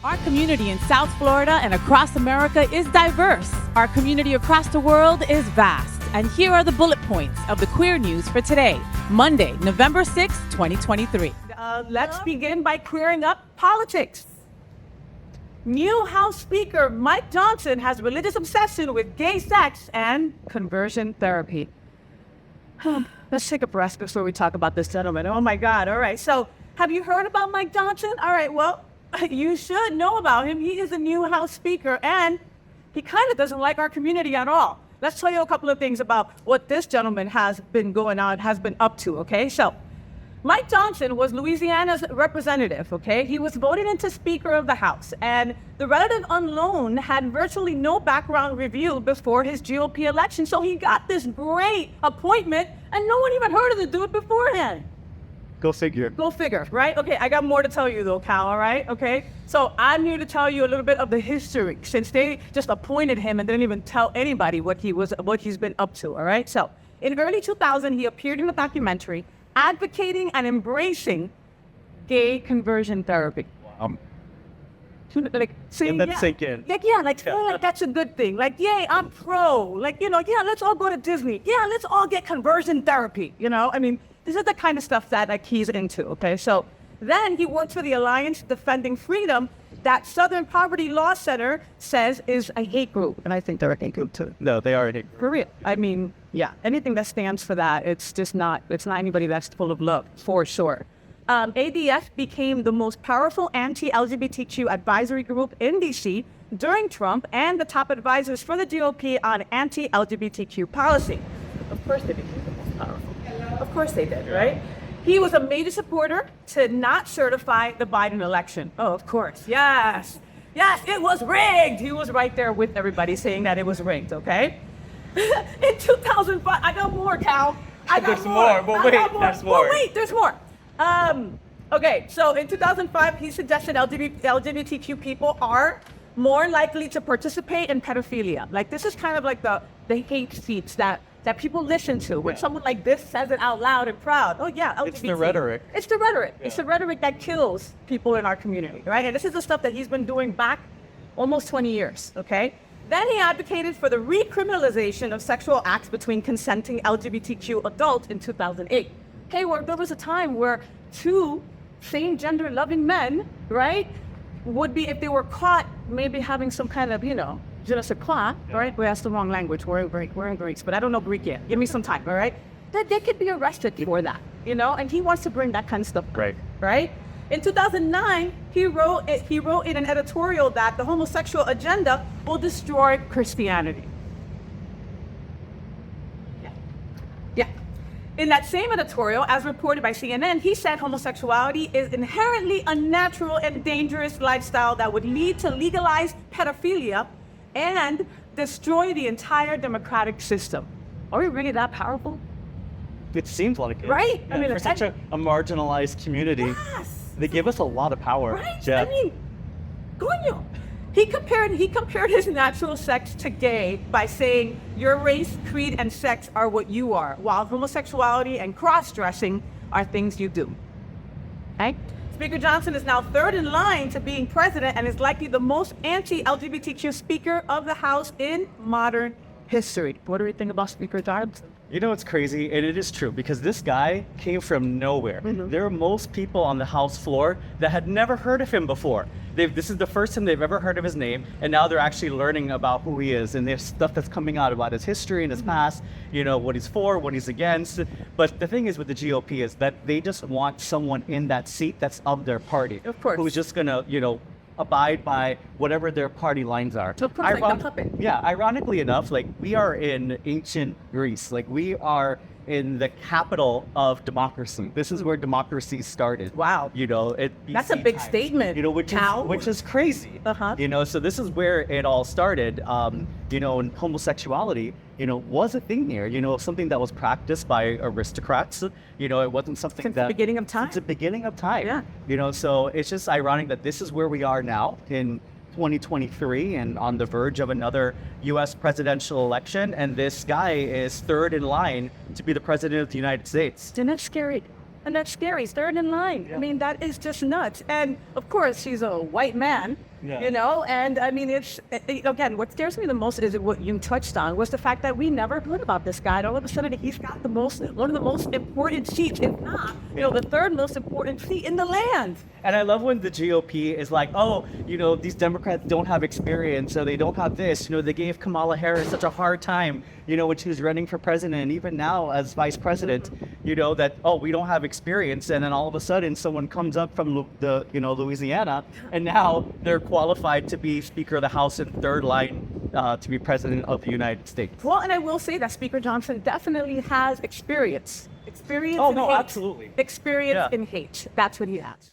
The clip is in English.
Our community in South Florida and across America is diverse. Our community across the world is vast. And here are the bullet points of the queer news for today, Monday, November 6, 2023. Let's begin by clearing up politics. New House Speaker Mike Johnson has religious obsession with gay sex and conversion therapy. Let's take a breath before we talk about this gentleman. Oh my God. All right. So have you heard about Mike Johnson? All right. Well, you should know about him. He is a new House Speaker, and he kind of doesn't like our community at all. Let's tell you a couple of things about what this gentleman has been up to, okay? So, Mike Johnson was Louisiana's representative, okay? He was voted into Speaker of the House, and the relative unknown had virtually no background review before his GOP election, so he got this great appointment, and no one even heard of the dude beforehand. Go figure. Go figure, right? Okay, I got more to tell you though, Cal, all right? Okay, so I'm here to tell you a little bit of the history, since they just appointed him and didn't even tell anybody what he's been up to, all right? So, in early 2000, he appeared in a documentary advocating and embracing gay conversion therapy. Like, saying, and that's sink in. Feel like that's a good thing. Like, yay, I'm pro. Like, let's all go to Disney. Yeah, let's all get conversion therapy, I mean, this is the kind of stuff that he's into, okay? So then he worked for the Alliance Defending Freedom that Southern Poverty Law Center says is a hate group. And I think they're a hate group too. No, they are a hate group. For real. I mean, yeah, anything that stands for that, it's not anybody that's full of love, for sure. ADF became the most powerful anti-LGBTQ advisory group in DC during Trump and the top advisors for the GOP on anti-LGBTQ policy. Of course they became the most powerful. Of course they did, right? He was a major supporter to not certify the Biden election. Oh, of course. Yes. Yes, it was rigged. He was right there with everybody saying that it was rigged, okay? In 2005, I got more, Cal. There's more, but wait, there's more. But wait, there's more. Okay, so in 2005, he suggested LGBTQ people are more likely to participate in pedophilia. Like, this is kind of like the hate speech that people listen to when someone like this says it out loud and proud. Oh yeah, LGBT. It's the rhetoric. It's the rhetoric. Yeah. It's the rhetoric that kills people in our community, right? And this is the stuff that he's been doing back almost 20 years, okay? Then he advocated for the recriminalization of sexual acts between consenting LGBTQ adults in 2008. Hey, there was a time where two same-gender loving men, right, would be, if they were caught maybe having some kind of, je ne sais quoi, all right? Well, that's the wrong language. We're in Greek, but I don't know Greek yet. Give me some time, all right? That they could be arrested for that, and he wants to bring that kind of stuff back, right? In 2009, he wrote in an editorial that the homosexual agenda will destroy Christianity. Yeah. In that same editorial, as reported by CNN, he said homosexuality is inherently unnatural and dangerous lifestyle that would lead to legalized pedophilia and destroy the entire democratic system. Are we really that powerful? It seems like it. Right? Yeah, for such a marginalized community, yes. They give us a lot of power. Right? Yeah. I mean, coño. He compared his natural sex to gay by saying your race, creed, and sex are what you are, while homosexuality and cross-dressing are things you do. Okay? Speaker Johnson is now third in line to being president and is likely the most anti-LGBTQ Speaker of the House in modern history. What do we think about Speaker Johnson? It's crazy, and it is true, because this guy came from nowhere. Mm-hmm. There are most people on the House floor that had never heard of him before. This is the first time they've ever heard of his name, and now they're actually learning about who he is, and there's stuff that's coming out about his history and his past, what he's for, what he's against. But the thing is with the GOP is that they just want someone in that seat that's of their party. Of course. Who's just gonna, abide by whatever their party lines are. So like the puppet. Yeah, ironically enough, we are in ancient Greece. We are in the capital of democracy. This is where democracy started. Wow. That's a big statement. Which is crazy. Uh-huh. So this is where it all started. And homosexuality, was a thing here. Something that was practiced by aristocrats. It wasn't something Since the beginning of time. Since the beginning of time. Yeah. So it's just ironic that this is where we are now in 2023 and on the verge of another U.S. presidential election, and this guy is third in line to be the president of the United States. Isn't that scary? And that's scary. Third in line. Yeah. I mean, that is just nuts. And of course, he's a white man, Yeah. You know, and I mean, again, what scares me the most is what you touched on was the fact that we never heard about this guy. And all of a sudden, he's got one of the most important seats, if not, the third most important seat in the land. And I love when the GOP is like, oh, these Democrats don't have experience, so they don't have this. They gave Kamala Harris such a hard time, when she was running for president, and even now as vice president, that, oh, we don't have experience. And then all of a sudden someone comes up from Louisiana, and now they're qualified to be Speaker of the House in third line to be president of the United States. Well, and I will say that Speaker Johnson definitely has experience. Experience Oh, in no, hate. absolutely. Experience Yeah. in hate. That's what he has.